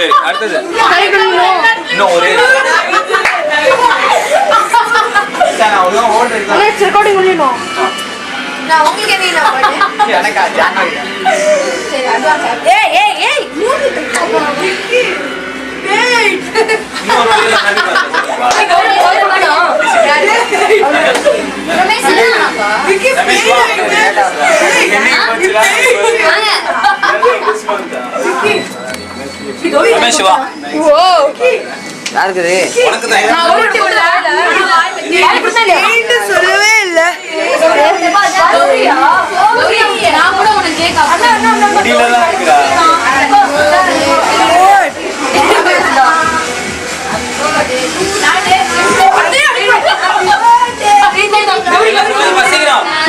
சரி அடுத்தது இன்னும் ஒரே ரெக்கார்டிங் பண்ணிடணும். நான் உங்களுக்கு என்ன பாட்டு எனக்கா ஜானகி சரி அட்வான்ஸ் ஏய் ஏய் ஏய் மூடி ஏய் இன்னொரு ஒரே நடி ரமேஷ் வா ஓ யாருக்குது உனக்கு தான் நான் ஓட்டி விடல நீ சொல்லவே இல்ல கௌரியா நான் கூட உனக்கு கேக்க அண்ணா முடியல தான் இருக்குடா Happy birthday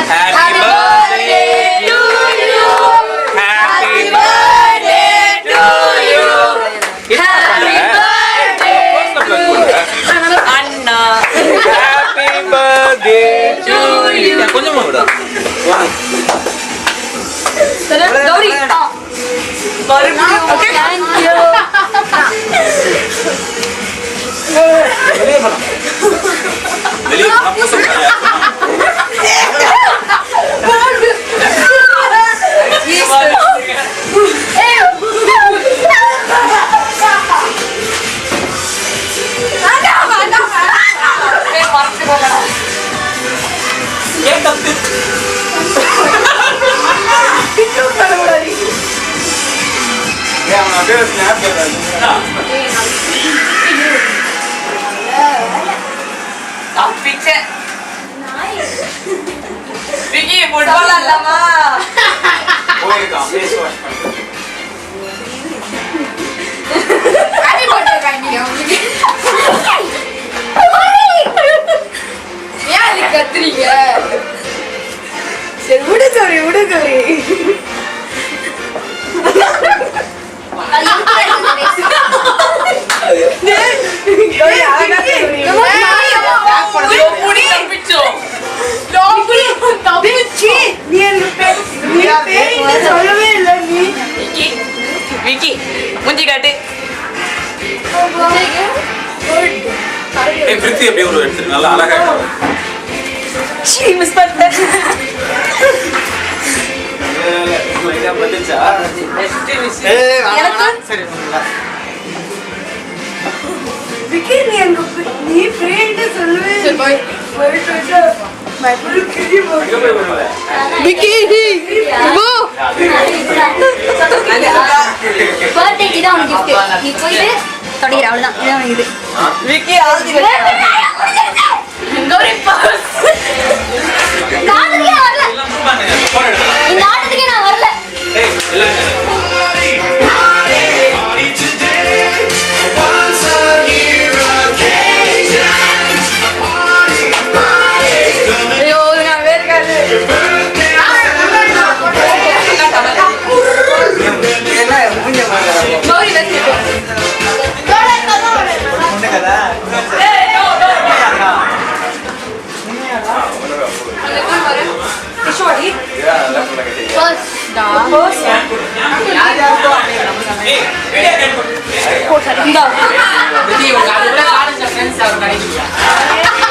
to you. Happy birthday to you. Happy birthday Anna. Happy birthday to you. கொஞ்சமா விடு. கௌரி ஓகே थैंक यू வெளியே போலாம். வெளியே போலாம் சொல்றியா? விக்கி ஃபுட்பால் ஆடலாமா போயிருக்கான் ஃபேஸ் வாஷ் பண்ணிட்டு ஹாப்பி பர்த்டே காய்ங்க உங்களுக்கு ஏன் நீ கத்துறீங்க சரி விடு கௌரி சொல்லவே இல்லை நீ விக்கி மூஞ்சி காட்டு ஏய் பிரித்தி அப்படியே ஒரு எடுத்து நல்லா அழகா மிஸ் பண்ணிட்டேன் இதா வந்துச்சா சரி விக்கி நீ ஃப்ரெண்ட் சொல்லவே சரி போய் விக்கி போ பர்த்டேக்கு தான் உனக்கு gift நீ போயிட்டு தொடங்கிற அவ்வளவுதான் இதான் உனக்கு இது விக்கி ஆல்தி கௌரி பாஸ் காதுலயே வரல இந்த ஆட்டத்துக்கே நான் வரல ஏய் இல்ல ஐயோ நான் வேர்க்காது கௌரி வெச்சு కదా கிஷோரி ஃபர்ஸ்ட் டா விக்கி உங்க அது கூட காலேஜ்ல ஃப்ரெண்ட்ஸ் ஆகும் நினைக்கிறீங்க